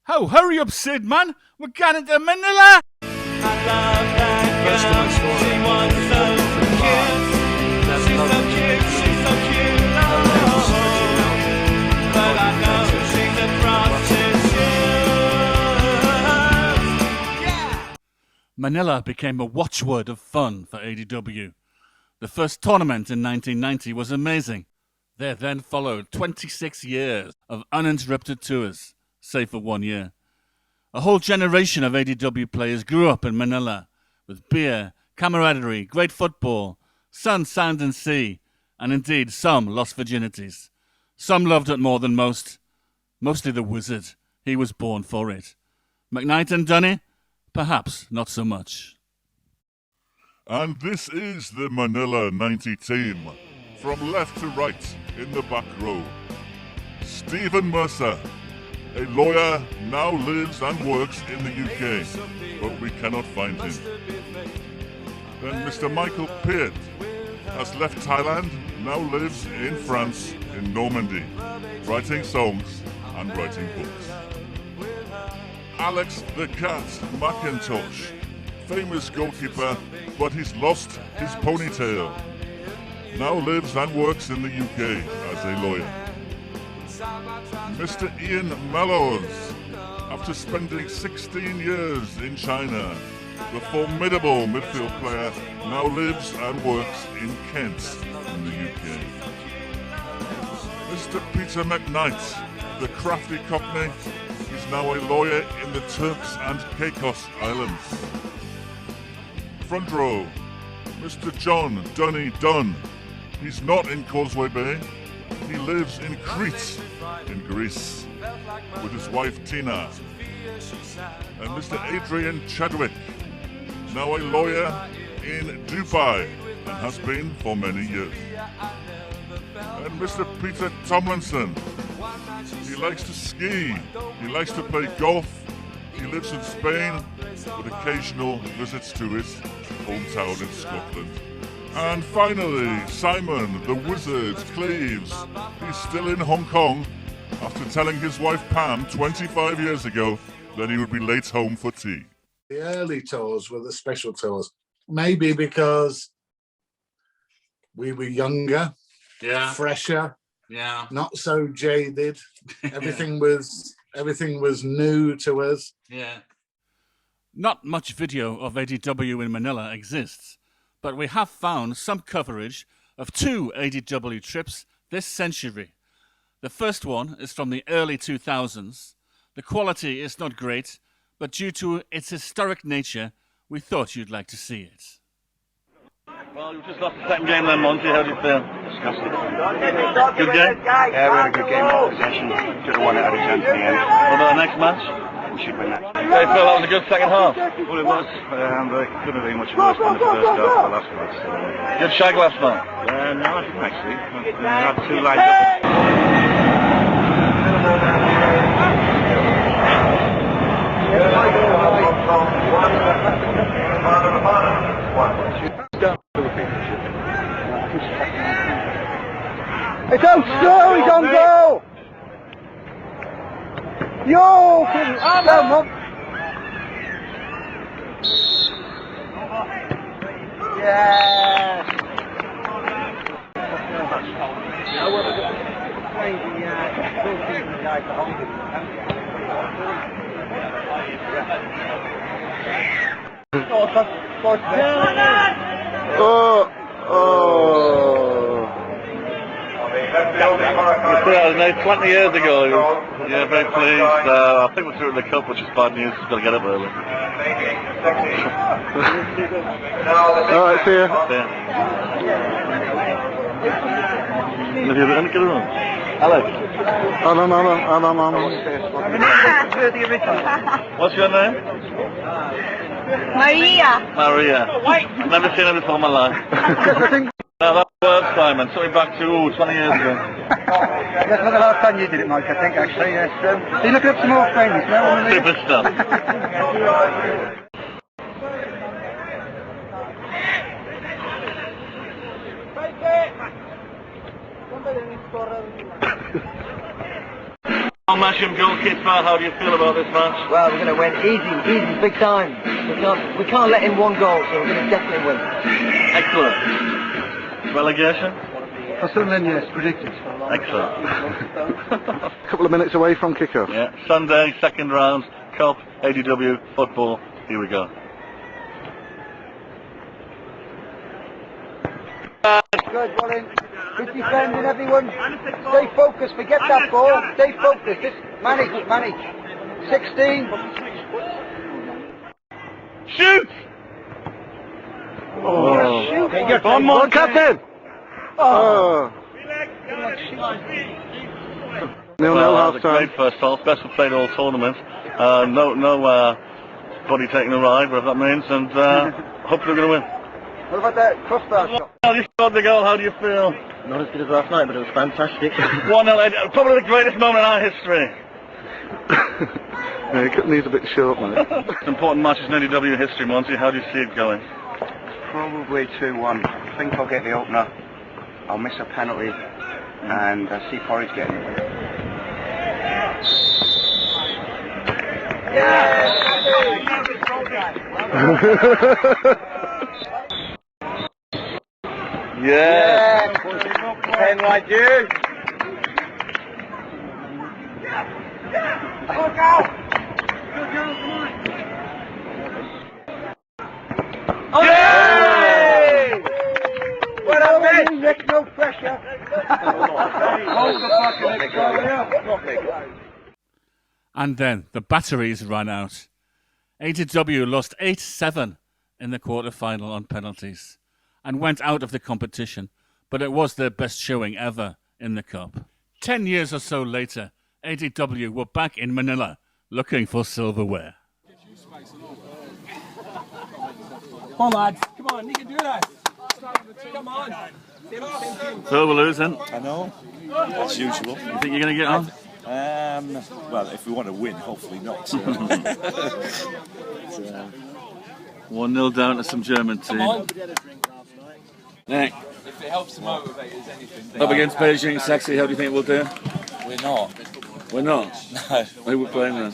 Oh, hurry up, Sid, man! We're going to Manila! Manila became a watchword of fun for ADW. The first tournament in 1990 was amazing. There then followed 26 years of uninterrupted tours, save for 1 year. A whole generation of ADW players grew up in Manila, with beer, camaraderie, great football, sun, sand and sea, and indeed some lost virginities. Some loved it more than most. Mostly the Wizard. He was born for it. McKnight and Dunny? Perhaps not so much. And this is the Manila 90 team. From left to right in the back row. Stephen Mercer, a lawyer, now lives and works in the UK, but we cannot find him. Then Mr. Michael Peart has left Thailand, now lives in France, in Normandy, writing songs and writing books. Alex the Cat McIntosh, famous goalkeeper, but he's lost his ponytail. Now lives and works in the UK as a lawyer. Mr. Ian Mellows, after spending 16 years in China, the formidable midfield player now lives and works in Kent in the UK. Mr. Peter McKnight, the crafty Cockney, is now a lawyer in the Turks and Caicos Islands. Front row, Mr. John Dunny Dunn. He's not in Causeway Bay. He lives in Crete, in Greece, with his wife Tina. And Mr. Adrian Chadwick, now a lawyer in Dubai, and has been for many years. And Mr. Peter Tomlinson, he likes to ski, he likes to play golf, he lives in Spain, with occasional visits to his hometown in Scotland. And finally, Simon, the Wizard Cleves. He's still in Hong Kong after telling his wife Pam 25 years ago that he would be late home for tea. The early tours were the special tours. Maybe because we were younger, fresher, not so jaded. Everything was new to us. Yeah. Not much video of ADW in Manila exists, but we have found some coverage of 2 ADW trips this century. The first one is from the early 2000s. The quality is not great, but due to its historic nature, we thought you'd like to see it. Well, you just lost the second game then, Monty. How do you feel? Disgusting. Good game? Yeah, we had a good game of possession. Could have won it at a chance in the end. What about the next match? We should win that. How do you feel that was a good second half? Well, it was. But it couldn't have been much worse than the first half of the last match. Good shag last night? No, I didn't actually. I had 2 lights up. It's out, still, he's on goal! Yo! Down, Mum! Yes! Yeah, no, 20 years ago. Yeah, very pleased. I think we're through in the cup, which is bad news. We've got to get up early. Alright, see ya. Let me get it on. Alex. What's your name? Maria. Maria. I've never seen her before in my life. Now that works, Simon. Took me back to 20 years ago. That's not the last time you did it, Mike, I think, actually, yes. So you're looking up some more friends now? Super stuff. Take it! Masham goalkeeper, how do you feel about this match? Well, we're going to win easy, big time. We can't let in one goal, so we're going to definitely win. Excellent. Relegation? For Sunderland, yes, predicted. Excellent. A couple of minutes away from kick-off. Yeah, Sunday, second round, Cup, ADW, football. Here we go. Good, well in. Good defending, everyone. Stay focused, forget that ball. Stay focused. Just manage. 16. Shoot! Oh. Shoot. One more, captain! Oh. Nil-nil That was a half-time. great first half, best we've played all tournament. No body taking a ride, whatever that means, and hopefully we're going to win. What about that crossbar shot? You scored the goal, how do you feel? Not as good as last night, but it was fantastic. 1-0, probably the greatest moment in our history. Yeah, it needs a bit short, mate. Important matches in ADW history, Monty, how do you see it going? Probably 2-1. I think I'll get the opener. I'll miss a penalty, and I see Porridge getting it. Yeah. Pen like you. Look out! Oh, yay! Well done, Ben. Rick, no pressure. Hold the bucket. And then the batteries ran out. ADW lost 8-7 in the quarter-final on penalties and went out of the competition, but it was their best showing ever in the Cup. 10 years or so later, ADW were back in Manila looking for silverware. Come on, lads. Come on, you can do that. Come on. So we're losing. I know, as usual. You think you're going to get on? Well, if we want to win, hopefully not. 1-0 down to some German team. Nick, If it helps to motivate us anything. up against Beijing Sexy, how do you think we'll do? We're not. We're not? No. Who we're playing then?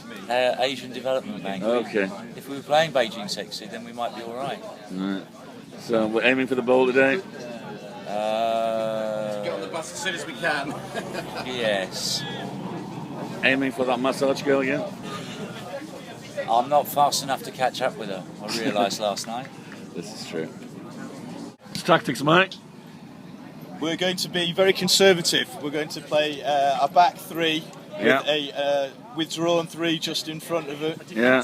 Asian Development Bank. Okay. If we were playing Beijing Sexy, then we might be all right. Right. So we're aiming for the bowl today? Get on the bus as soon as we can. Yes. Aiming for that massage girl again? I'm not fast enough to catch up with her, I realised last night. This is true. It's tactics, mate. We're going to be very conservative. We're going to play a back three with a withdrawn three just in front of it. Yeah.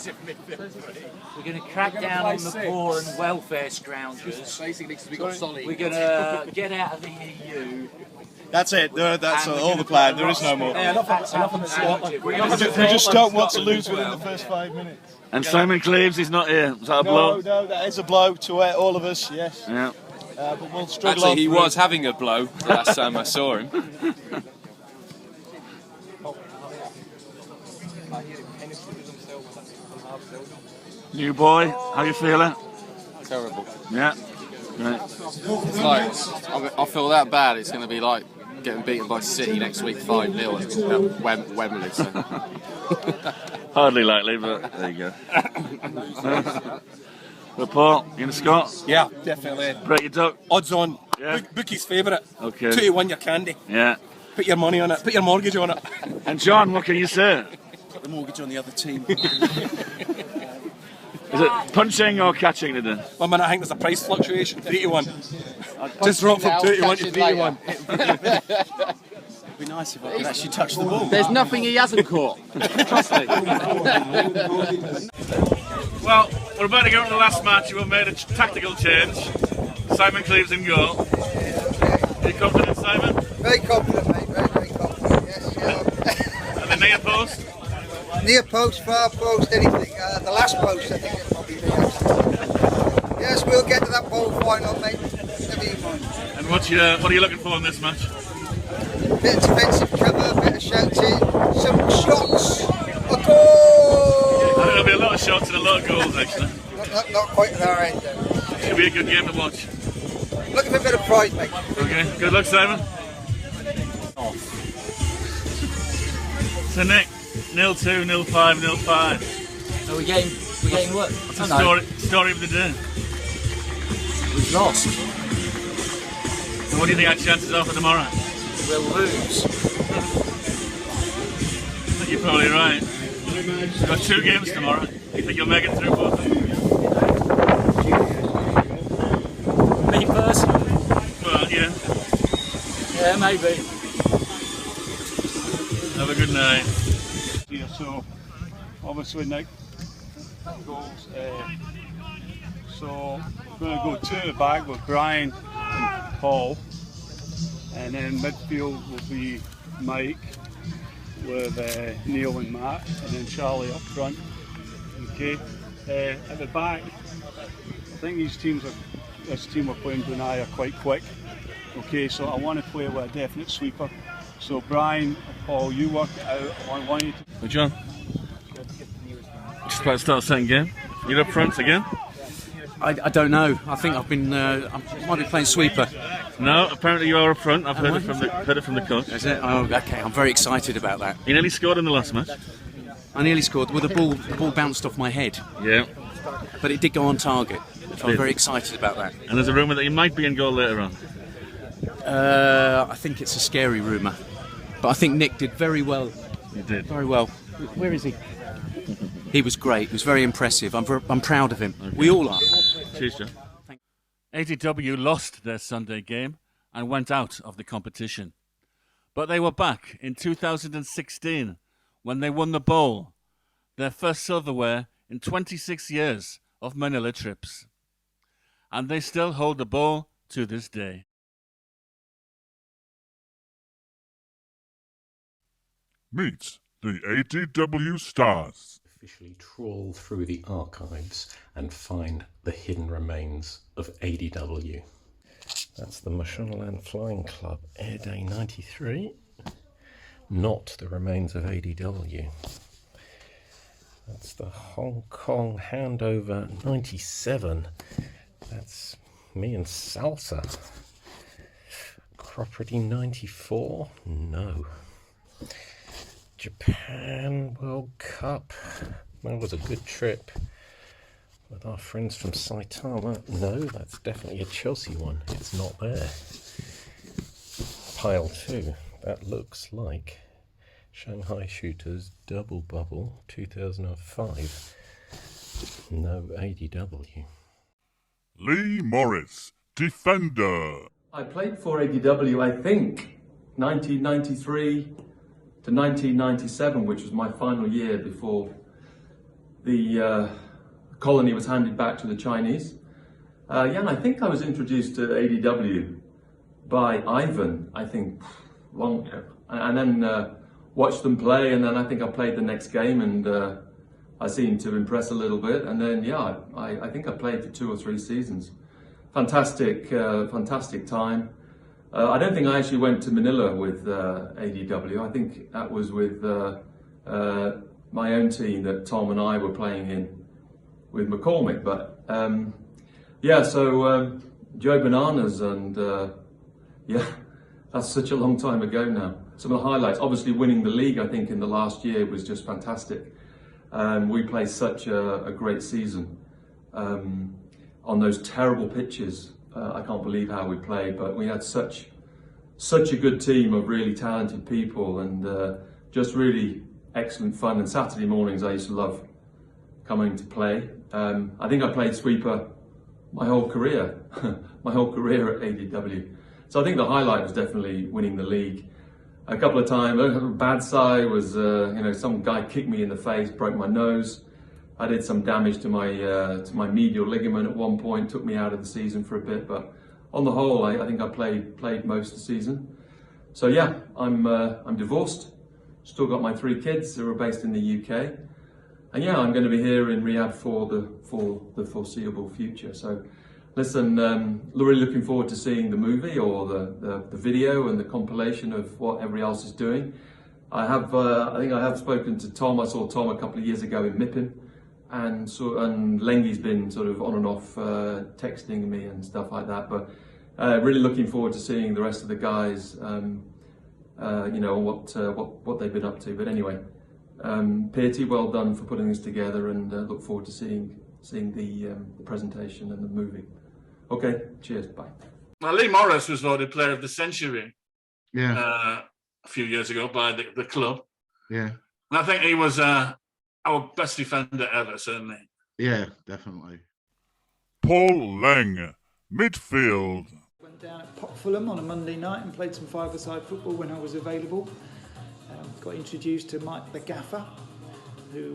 We're going to crack down on the poor and welfare scoundrels. We're going to get out of the EU. That's it. That's all the plan. There is no more. We We just don't want to lose within the first 5 minutes. And Simon Cleaves, he's not here. Is that a blow? No, that is a blow to all of us, yes. Yeah. But we'll struggle Actually, on he through. was having a blow the last time I saw him. New boy, how you feeling? Terrible. Yeah. Right. It's like, I feel that bad, it's going to be like getting beaten by City next week 5-0 at Wembley. So. Hardly likely, but there you go. But Paul, you gonna score? Yeah, definitely. Break your duck. Odds on. Yeah. Bookie's favourite. Okay. 2 to 1 your candy. Yeah. Put your money on it. Put your mortgage on it. And John, what can you say? Put the mortgage on the other team. Is it punching or catching today? 1 minute, I think there's a price fluctuation. 3 to 1. Just dropped from 2 to 1 to 3 to 1. It'd be nice if I could actually touch the ball. There's nothing he hasn't caught. Trust me. Well, we're about to go into the last match. We've made a tactical change. Simon Cleaves in goal. Are you confident, Simon? Very confident, mate. Very confident. Yes, yeah. And the near post? Near post, far post, anything. The last post, I think it'll probably be. Yes, we'll get to that bowl final, mate. Never you mind. And what are you looking for in this match? Bit of defensive cover, bit of shouting, some shots, a goal! I think there'll be a lot of shots and a lot of goals, actually. Not quite at our end, though. It's going to be a good game to watch. Looking for a bit of pride, mate. Okay, good luck, Simon. So Nick, 0-2, 0-5, 0-5. Are we getting what? What's the story of the day? We've lost. So what do you think our chances are for tomorrow? We'll lose. I think you're probably right. We've got 2 games tomorrow. You think you'll make it through both of them? Me personally? Well, yeah. Yeah, maybe. Have a good night. Yeah, so obviously Nick goals. So we're going to go 2 at the back with Brian and Paul, and then midfield will be Mike with Neil and Matt, and then Charlie up front. Okay, at the back, I think this team we're playing Brunei are quite quick. Okay, so I want to play with a definite sweeper. So Brian and Paul, you work it out. I want you to. Well, John, just about to start the second game. You're up front again? I don't know. I think I've been. I might be playing sweeper. No, apparently you are up front. I've heard it from the coach. Is it? Oh, okay. I'm very excited about that. You nearly scored in the last match. I nearly scored. Well, the ball bounced off my head. Yeah. But it did go on target. So I'm very excited about that. And there's a rumour that you might be in goal later on. I think it's a scary rumour. But I think Nick did very well. He did. Very well. Where is he? He was great. He was very impressive. I'm proud of him. Okay. We all are. Cheers, John. ADW lost their Sunday game and went out of the competition. But they were back in 2016 when they won the bowl, their first silverware in 26 years of Manila trips. And they still hold the bowl to this day. Meet the ADW Stars. Officially trawl through the archives and find the hidden remains of ADW. That's the Mashonaland Flying Club Air Day 93, not the remains of ADW. That's the Hong Kong Handover 97. That's me and Salsa. Property 94? No. Japan World Cup. That was a good trip with our friends from Saitama. No, that's definitely a Chelsea one. It's not there. Pile 2. That looks like Shanghai Shooters Double Bubble 2005. No ADW. Lee Morris, defender. I played for ADW, I think, 1993 to 1997, which was my final year before the colony was handed back to the Chinese. And I think I was introduced to ADW by Ivan, I think, and then watched them play, and then I think I played the next game, and I seemed to impress a little bit, and then I think I played for 2 or 3 seasons. Fantastic time. I don't think I actually went to Manila with ADW. I think that was with my own team that Tom and I were playing in with McCormick. But so Joe Bananas, and that's such a long time ago now. Some of the highlights, obviously winning the league, I think, in the last year was just fantastic. We played such a great season on those terrible pitches. I can't believe how we played, but we had such a good team of really talented people, and just really excellent fun. And Saturday mornings I used to love coming to play. I think I played sweeper my whole career, my whole career at ADW. So I think the highlight was definitely winning the league. A couple of times, bad side was, some guy kicked me in the face, broke my nose. I did some damage to my medial ligament at one point, took me out of the season for a bit. But on the whole, I think I played most of the season. So yeah, I'm divorced. Still got my 3 kids who are based in the UK, and yeah, I'm going to be here in Riyadh for the foreseeable future. So listen, really looking forward to seeing the movie or the video and the compilation of what everybody else is doing. I think I have spoken to Tom. I saw Tom a couple of years ago in Mippin, and Lengy's been sort of on and off texting me and stuff like that. But really looking forward to seeing the rest of the guys what they've been up to. But anyway, Pearty, well done for putting this together, and look forward to seeing the presentation and the movie. Okay, cheers, bye. Well, Lee Morris was voted Player of the Century Yeah. a few years ago by the club. Yeah. And I think he was our best defender ever, certainly. Yeah, definitely. Paul Lang, midfield. Went down at Fulham on a Monday night and played some five-a-side football when I was available. Got introduced to Mike the Gaffer, who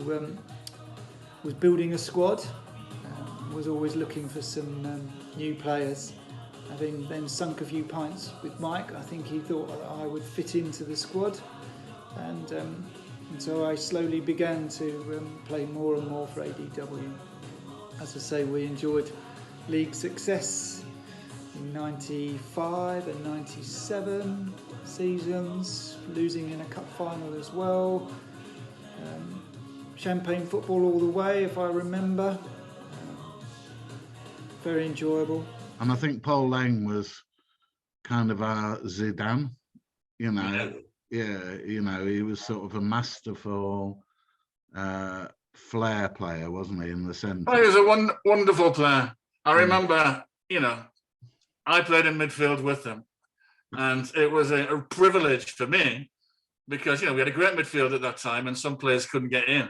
was building a squad, was always looking for some new players. Having then sunk a few pints with Mike, I think he thought that I would fit into the squad, and so I slowly began to play more and more for ADW. As I say, we enjoyed league success in 95 and 97 seasons, losing in a cup final as well. Champagne football all the way, if I remember. Very enjoyable. And I think Paul Lang was kind of our Zidane, you know. Yeah, you know, he was sort of a masterful flair player, wasn't he, in the centre? Oh, he was a wonderful player. I remember, you know, I played in midfield with him, and it was a privilege for me because, you know, we had a great midfield at that time and some players couldn't get in.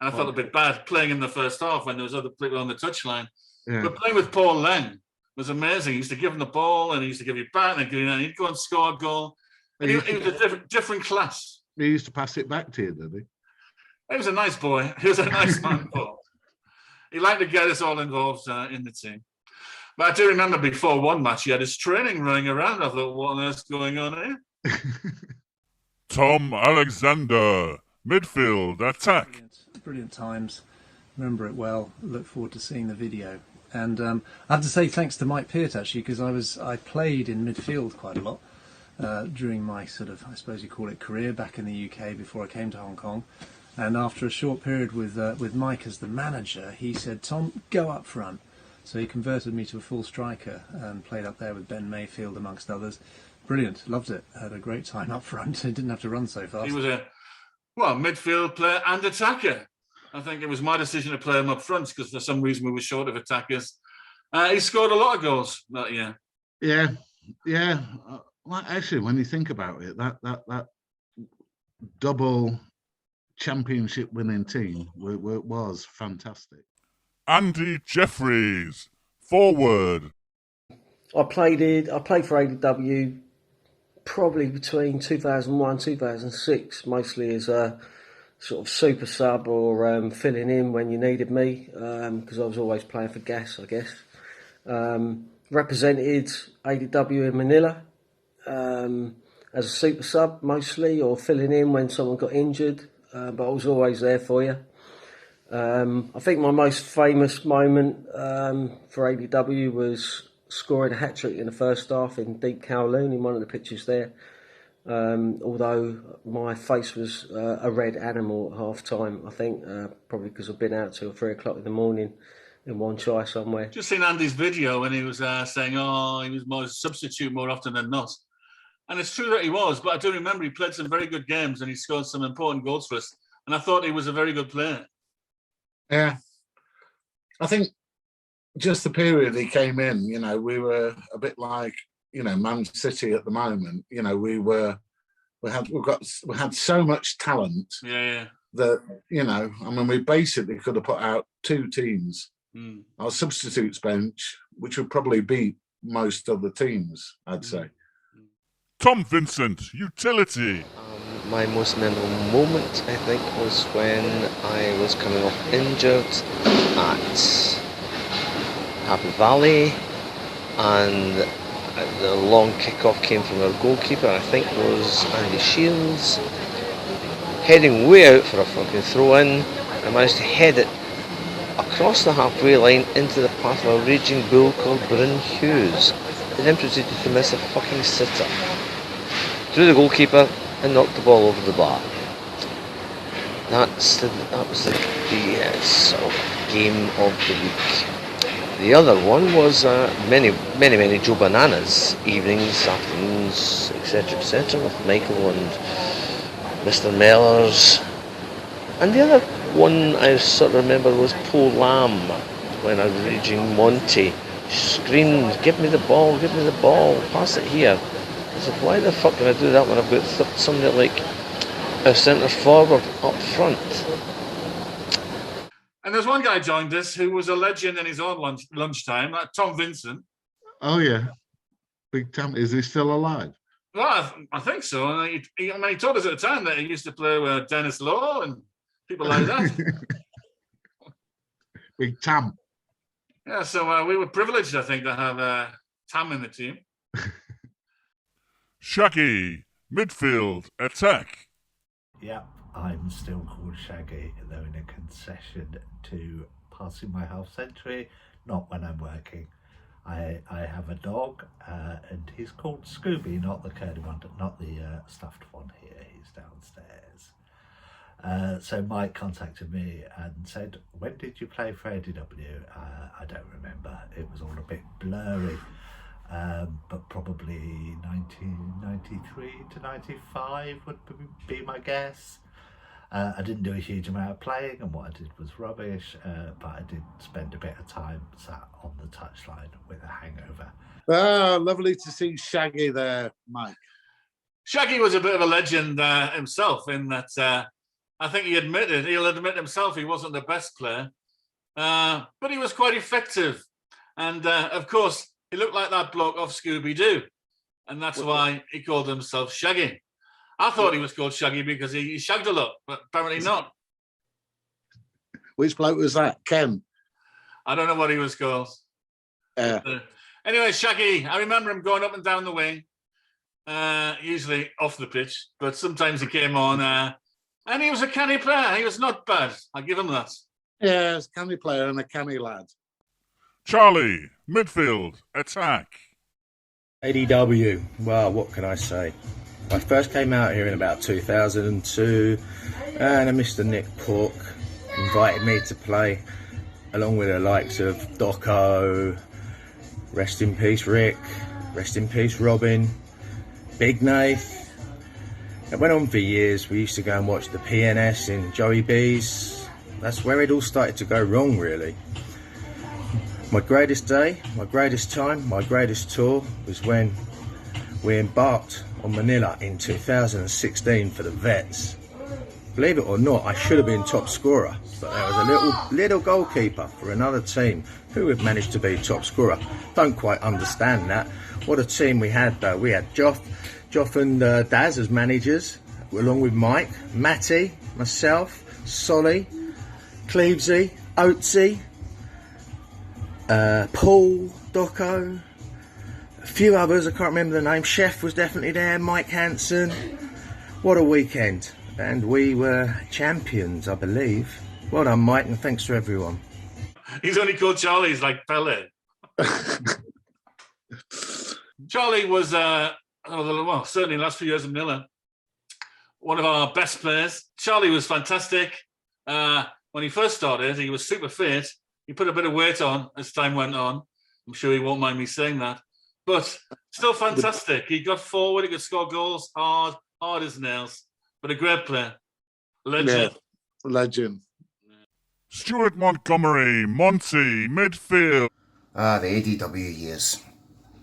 And I felt a bit bad playing in the first half when there was other people on the touchline. Yeah. But playing with Paul Lang was amazing. He used to give him the ball and he used to give you back and he'd go and score a goal. And he was a different class. He used to pass it back to you, did he? He was a nice boy. He was a nice man, Paul. He liked to get us all involved in the team. But I do remember before one match, he had his training running around. I thought, what on earth's going on here? Tom Alexander, midfield, attack. Brilliant times. Remember it well. Look forward to seeing the video. And I have to say thanks to Mike Peart, actually, because I played in midfield quite a lot during my sort of, I suppose you call it, career back in the UK before I came to Hong Kong. And after a short period with Mike as the manager, he said, Tom, go up front. So he converted me to a full striker and played up there with Ben Mayfield, amongst others. Brilliant. Loved it. Had a great time up front. Didn't have to run so fast. He was a midfield player and attacker. I think it was my decision to play him up front because for some reason we were short of attackers. He scored a lot of goals that year. Yeah, yeah. Well, actually, when you think about it, that double championship winning team was fantastic. Andy Jeffries, forward. I played for ADW probably between 2001 2006, mostly as a sort of super sub or filling in when you needed me, because I was always playing for gas, I guess. Represented ADW in Manila as a super sub mostly, or filling in when someone got injured, but I was always there for you. I think my most famous moment for ADW was scoring a hat-trick in the first half in Deep Kowloon in one of the pictures there. Although my face was a red animal at half-time, I think, probably because I've been out till 3 o'clock in the morning in Wan Chai somewhere. Just seen Andy's video when he was saying, he was more a substitute more often than not. And it's true that he was, but I do remember he played some very good games and he scored some important goals for us. And I thought he was a very good player. Yeah. I think just the period he came in, you know, we were a bit like, you know, Man City at the moment. You know, we had so much talent that, you know, I mean, we basically could have put out 2 teams. Our substitutes bench, which would probably beat most of the teams, I'd say. Tom Vincent, utility. My most memorable moment, I think, was when I was coming off injured at Happy Valley, and the long kick-off came from our goalkeeper, I think it was Andy Shields, heading way out for a fucking throw-in. I managed to head it across the halfway line into the path of a raging bull called Bryn Hughes, and then proceeded to miss a fucking sitter through the goalkeeper and knocked the ball over the bar. That was the sort of game of the week. the other one was many Joe Bananas evenings, afternoons, etc., with Michael and Mr. Mellors. And the other one I sort of remember was Paul Lamb, when I was reaching Monty. Screamed, give me the ball, pass it here. I said, why the fuck can I do that when I've got somebody like a centre forward up front? And there's one guy joined us who was a legend in his own lunchtime, Tom Vincent. Oh, yeah. Big Tom. Is he still alive? Well, I think so. And he told us at the time that he used to play with Dennis Law and people like that. Big Tam. Yeah, so we were privileged, I think, to have Tam in the team. Shaggy, midfield, attack. Yep, I'm still called Shaggy, though in a concession to passing my half century, not when I'm working. I have a dog, and he's called Scooby, not the curly one, not the stuffed one here. He's downstairs. So Mike contacted me and said, when did you play for ADW? I don't remember. It was all a bit blurry, but probably 1993 to 95 would be my guess. I didn't do a huge amount of playing, and what I did was rubbish, but I did spend a bit of time sat on the touchline with a hangover. Oh, lovely to see Shaggy there, Mike. Shaggy was a bit of a legend himself in that I think he'll admit himself he wasn't the best player, but he was quite effective. And of course, he looked like that bloke off Scooby-Doo, and that's why he called himself Shaggy. I thought he was called Shaggy because he shagged a lot, but apparently not. Which bloke was that? Ken? I don't know what he was called. Anyway, Shaggy, I remember him going up and down the wing, usually off the pitch, but sometimes he came on, and he was a canny player. He was not bad. I'll give him that. Yeah, he's a canny player and a canny lad. Charlie, midfield, attack. ADW, well, what can I say? I first came out here in about 2002, and Mr. Nick Cork invited me to play along with the likes of Doco, rest in peace Rick, rest in peace Robin, Big Nath. It went on for years. We used to go and watch the PNS in Joey B's. That's where it all started to go wrong, really. My greatest day, my greatest time, my greatest tour was when we embarked on Manila in 2016 for the Vets. Believe it or not, I should have been top scorer, but there was a little goalkeeper for another team who had managed to be top scorer. Don't quite understand that. What a team we had though. We had Joff and Daz as managers, along with Mike, Matty, myself, Solly, Clevesy, Oatsy, Paul, Doco, a few others, I can't remember the name. Chef was definitely there, Mike Hansen. What a weekend. And we were champions, I believe. Well done, Mike, and thanks to everyone. He's only called Charlie, he's like Pele. Charlie was, certainly the last few years of Manila, one of our best players. Charlie was fantastic. When he first started, he was super fit. He put a bit of weight on as time went on. I'm sure he won't mind me saying that. But still fantastic. He got forward, he could score goals, hard as nails. But a great player. Legend. Yeah, legend. Stuart Montgomery, Monty, midfield. The ADW years.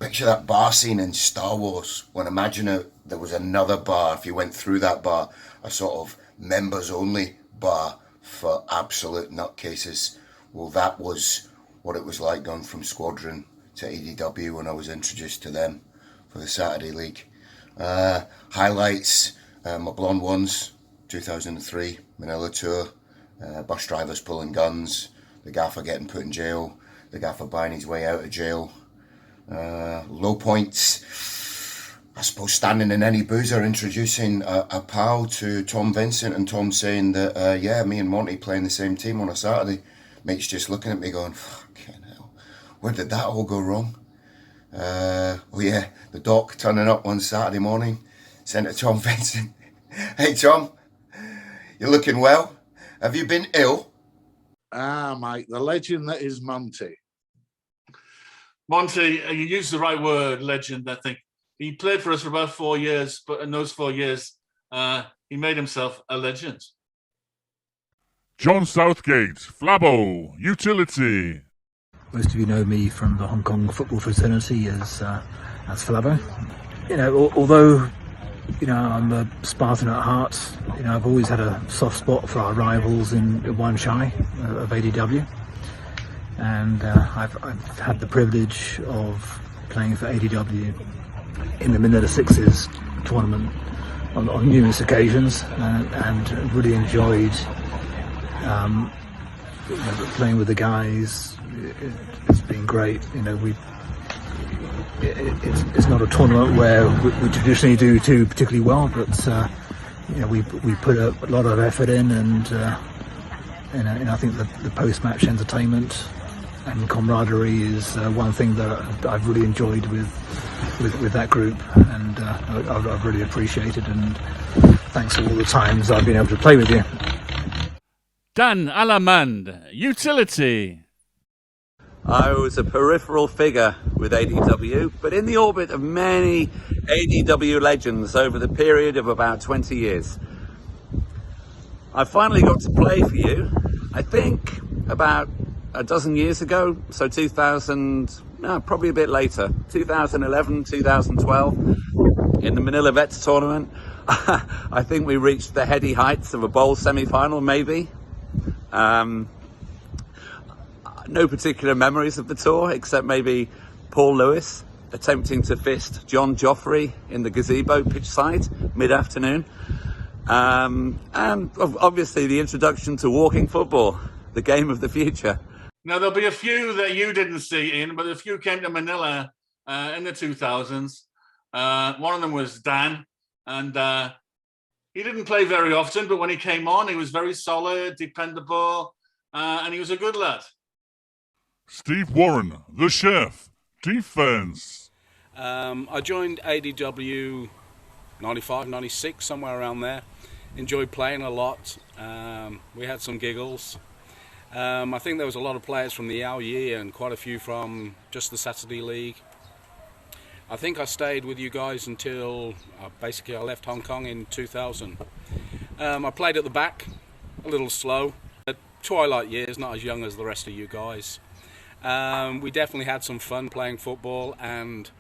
Picture that bar scene in Star Wars when imagine there was another bar, if you went through that bar, a sort of members only bar for absolute nutcases. Well, that was what it was like going from Squadron to ADW when I was introduced to them for the Saturday League. Highlights, my Blonde Ones, 2003, Manila tour, bus drivers pulling guns, the gaffer getting put in jail, the gaffer buying his way out of jail. Low points, I suppose standing in any boozer introducing a pal to Tom Vincent and Tom saying that, me and Monty playing the same team on a Saturday. Mate's just looking at me going, fucking hell, where did that all go wrong? The doc turning up one Saturday morning, saying to Tom Vincent, hey Tom, you're looking well. Have you been ill? Ah, Mike, the legend that is Monty. Monty, you used the right word, legend, I think. He played for us for about 4 years, but in those 4 years, he made himself a legend. John Southgate, Flabbo, Utility. Most of you know me from the Hong Kong football fraternity as Flabbo. You know, although I'm a Spartan at heart, I've always had a soft spot for our rivals in Wan Chai of ADW, and I've had the privilege of playing for ADW in the Manila Sixes tournament on numerous occasions, and really enjoyed playing with the guys. It's been great. It's not a tournament where we traditionally do particularly well, but we put a lot of effort in, and I think the post-match entertainment and camaraderie is one thing that I've really enjoyed with that group, and I've really appreciated, and thanks for all the times I've been able to play with you. Dan Alamand, Utility. I was a peripheral figure with ADW, but in the orbit of many ADW legends over the period of about 20 years. I finally got to play for you, I think, about a dozen years ago, so 2000, no, probably a bit later, 2011, 2012, in the Manila Vets tournament. I think we reached the heady heights of a bowl semi-final, maybe. No particular memories of the tour, except maybe Paul Lewis attempting to fist John Joffrey in the gazebo pitch side mid-afternoon. And obviously the introduction to walking football, the game of the future. Now, there'll be a few that you didn't see, Ian, but a few came to Manila in the 2000s. One of them was Dan, and he didn't play very often, but when he came on, he was very solid, dependable, and he was a good lad. Steve Warren, the chef, defense. I joined ADW 95, 96, somewhere around there. Enjoyed playing a lot. We had some giggles. I think there was a lot of players from the Ao Yi and quite a few from just the Saturday League. I think I stayed with you guys until basically I left Hong Kong in 2000. I played at the back, a little slow. Twilight years, not as young as the rest of you guys. We definitely had some fun playing football, and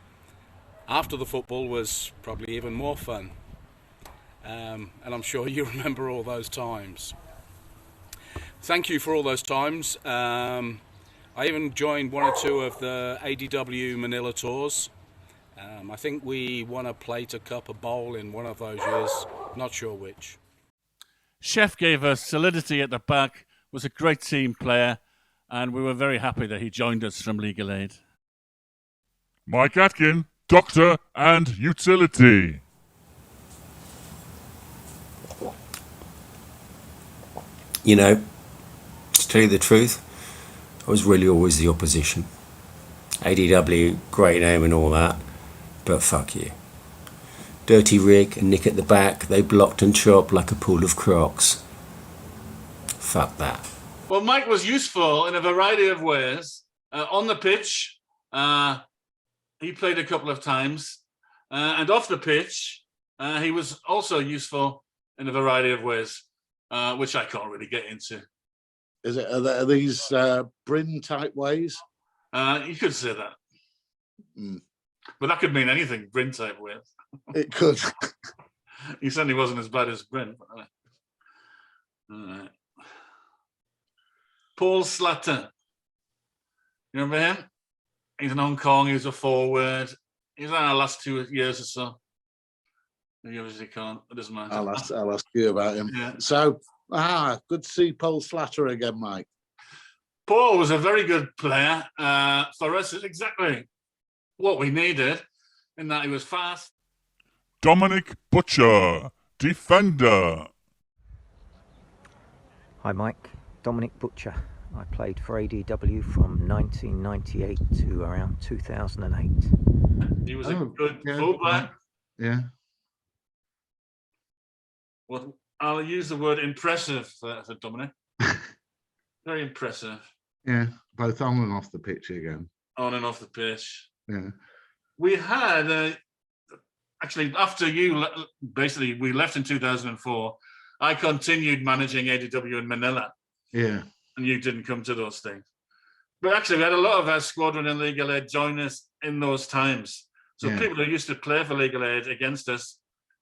after the football was probably even more fun. And I'm sure you remember all those times. Thank you for all those times. I even joined one or two of the ADW Manila tours. I think we won a plate, a cup, a bowl in one of those years. Not sure which. Chef gave us solidity at the back, was a great team player, and we were very happy that he joined us from Legal Aid. Mike Atkin, Doctor and Utility. You know, to tell you the truth, I was really always the opposition. ADW, great name and all that, but fuck you. Dirty Rick and Nick at the back, they blocked and chopped like a pool of crocs. Fuck that. Well, Mike was useful in a variety of ways. On the pitch, he played a couple of times. And off the pitch, he was also useful in a variety of ways, which I can't really get into. Are these Bryn type ways? You could say that. But that could mean anything, Bryn type ways. It could. He certainly wasn't as bad as Bryn. All right. Paul Slatter. You remember him? He's in Hong Kong. He was a forward. He's in our last 2 years or so. He obviously can't. It doesn't matter. I'll ask you about him. Yeah. So, good to see Paul Slatter again, Mike. Paul was a very good player. For us, it's exactly what we needed, in that he was fast. Dominic Butcher, defender. Hi Mike, Dominic Butcher. I played for ADW from 1998 to around 2008. He was a good fullback. Yeah. Well, I'll use the word impressive for Dominic. Very impressive. Yeah, both on and off the pitch again. on and off the pitch. Yeah. We had, actually, after basically, we left in 2004, I continued managing ADW in Manila, Yeah. and you didn't come to those things. But actually, we had a lot of our squadron in Legal Aid join us in those times. So Yeah. people who used to play for Legal Aid against us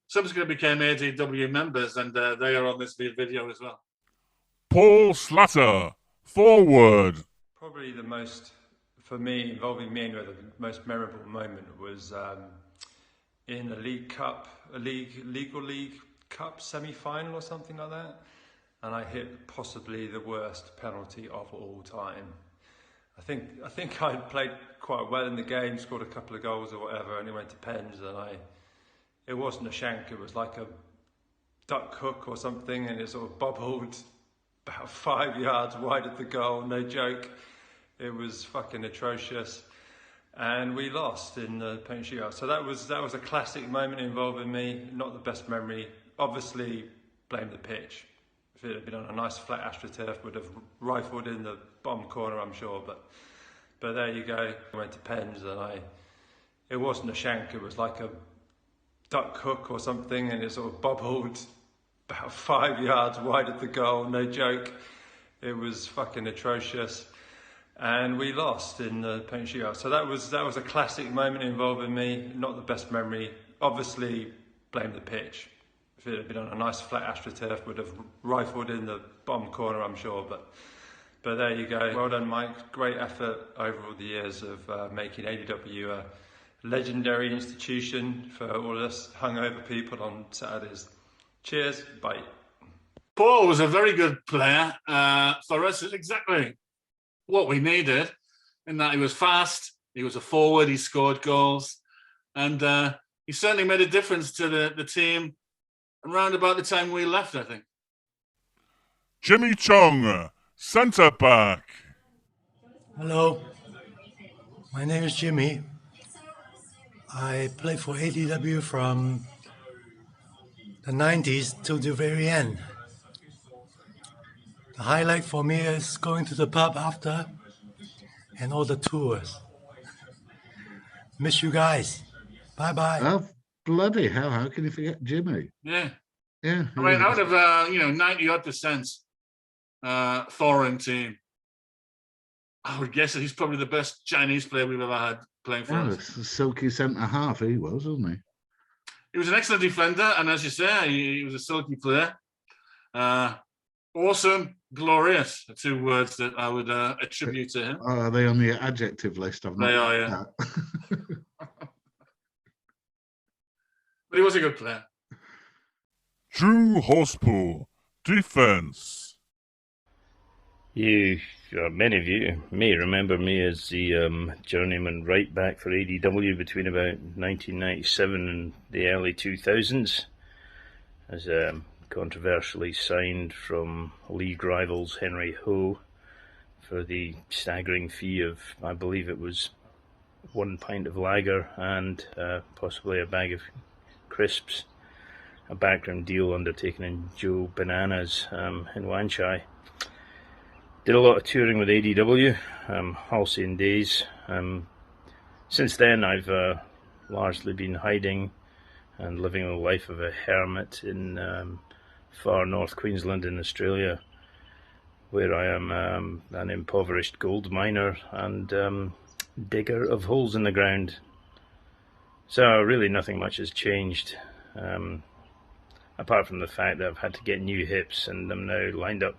subsequently became ADW members, and they are on this video as well. Paul Slatter, forward. Probably the most, for me, involving me anyway, the most memorable moment was in a League League Cup semi-final or something like that, and I hit possibly the worst penalty of all time. I think I played quite well in the game, scored a couple of goals or whatever, and it went to pens, and it wasn't a shank, it was like a duck hook or something, and it sort of bobbled about 5 yards wide of the goal, no joke. It was fucking atrocious, and we lost in the penalty shootout. So that was a classic moment involving me. Not the best memory. Obviously, blame the pitch. If it had been on a nice flat AstroTurf, would have rifled in the bottom corner, I'm sure. But there you go. I went to pens, and it wasn't a shank. It was like a duck hook or something, and it sort of bobbled about 5 yards wide of the goal. No joke. It was fucking atrocious. And we lost in the penalty shootout. So that was a classic moment involving me. Not the best memory. Obviously, blame the pitch. If it had been on a nice flat AstroTurf, would have rifled in the bottom corner, I'm sure. But there you go. Well done, Mike. Great effort over all the years of making ADW a legendary institution for all of us hungover people on Saturdays. Cheers. Bye. Paul was a very good player. For us, it's exactly what we needed, in that he was fast, he was a forward, he scored goals, and he certainly made a difference to the team around about the time we left, I think. Jimmy Chong, centre back. Hello, my name is Jimmy. I played for ADW from the 90s till the very end. The highlight for me is going to the pub after and all the tours. Miss you guys. Bye-bye. Oh, bloody hell, how can you forget Jimmy? Yeah. Yeah. I mean, out of 90-odd% foreign team, I would guess that he's probably the best Chinese player we've ever had playing for us. A silky centre half he was, wasn't he? He was an excellent defender, and as you say, he was a silky player. Awesome, glorious, are two words that I would attribute to him. Are they on the adjective list? They are, yeah. But he was a good player. Drew Horspool, defence. Many of you may remember me as the journeyman right back for ADW between about 1997 and the early 2000s, as controversially signed from league rivals Henry Ho for the staggering fee of, I believe it was 1 pint of lager and possibly a bag of crisps, a backroom deal undertaken in Joe Bananas in Wan Chai. Did a lot of touring with ADW, halcyon days. Since then I've largely been hiding and living the life of a hermit in far north Queensland in Australia, where I am an impoverished gold miner and digger of holes in the ground. So really nothing much has changed, apart from the fact that I've had to get new hips and I'm now lined up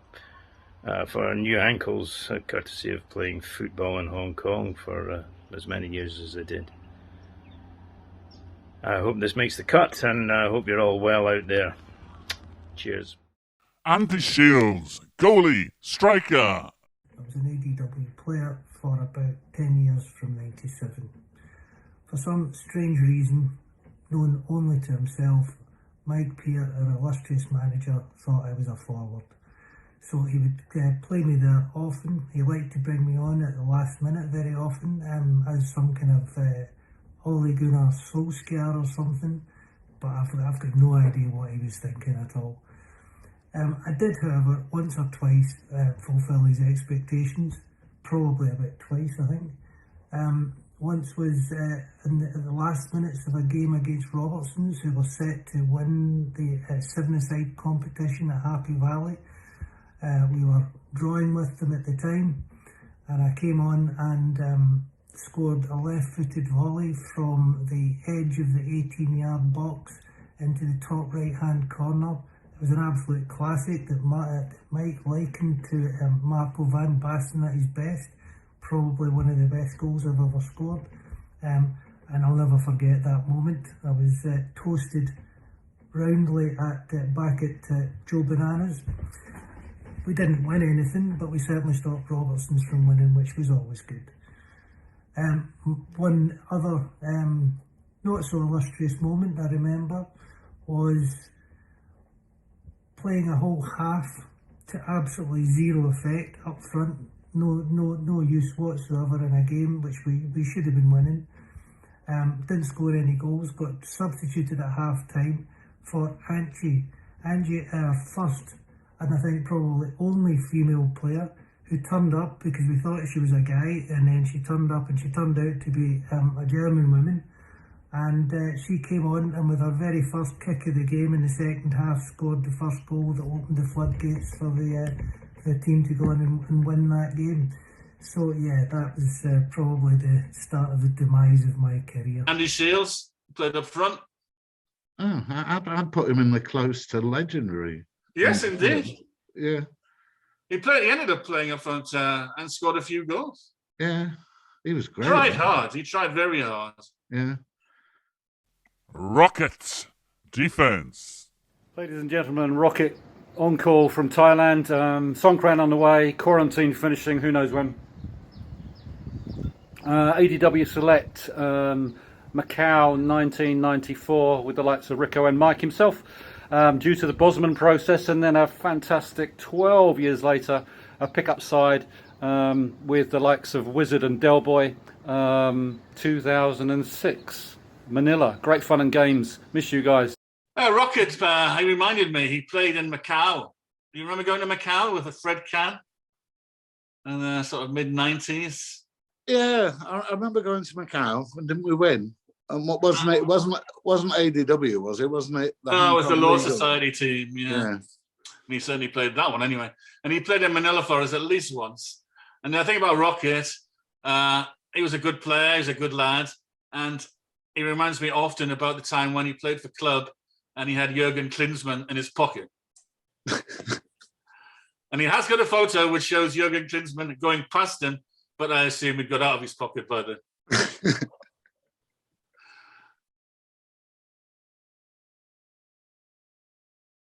for new ankles, courtesy of playing football in Hong Kong for as many years as I did. I hope this makes the cut, and I hope you're all well out there. Cheers. Andy Shields, goalie, striker. I was an ADW player for about 10 years from 97. For some strange reason, known only to himself, Mike Peer, our illustrious manager, thought I was a forward. So he would play me there often. He liked to bring me on at the last minute very often, as some kind of Ole Gunnar Solskjaer or something. But I've got no idea what he was thinking at all. I did, however, once or twice fulfil his expectations, probably about twice, I think. Once was in the last minutes of a game against Robertsons, who were set to win the seven-a-side competition at Happy Valley. We were drawing with them at the time, and I came on and scored a left-footed volley from the edge of the 18-yard box into the top right-hand corner. It was an absolute classic that Mike likened to Marco van Basten at his best. Probably one of the best goals I've ever scored, and I'll never forget that moment. I was toasted roundly back at Joe Bananas. We didn't win anything, but we certainly stopped Robertsons from winning, which was always good. One other not so illustrious moment I remember was playing a whole half to absolutely zero effect up front. No use whatsoever in a game which we should have been winning. Didn't score any goals, got substituted at half time for Angie, our first and I think probably only female player who turned up because we thought she was a guy, and then she turned up and she turned out to be a German woman, and she came on and with her very first kick of the game in the second half scored the first goal that opened the floodgates for the team to go on and win that game. So yeah, that was probably the start of the demise of my career. Andy Shields played up front. Oh, I'd put him in the close to legendary. Yes, indeed. Yeah. He ended up playing up front and scored a few goals. Yeah, he was great. Tried hard. He tried very hard. Yeah. Rockets defense. Ladies and gentlemen, Rocket on call from Thailand. Songkran on the way. Quarantine finishing. Who knows when? ADW Select. Macau 1994 with the likes of Rico and Mike himself. Due to the Bosman process, and then a fantastic 12 years later, a pickup side with the likes of Wizard and Del Boy, 2006, Manila. Great fun and games. Miss you guys. Rocket, he reminded me, he played in Macau. Do you remember going to Macau with a Fred Can in the sort of mid-90s? Yeah, I remember going to Macau, and didn't we win? And what wasn't it? It wasn't ADW, was it? Wasn't it? No, it was the Law Society team. Yeah. He certainly played that one anyway. And he played in Manila for us at least once. And the thing about Rocket, he was a good player. He was a good lad, and he reminds me often about the time when he played for club, and he had Jurgen Klinsmann in his pocket. And he has got a photo which shows Jurgen Klinsmann going past him, but I assume he got out of his pocket by then.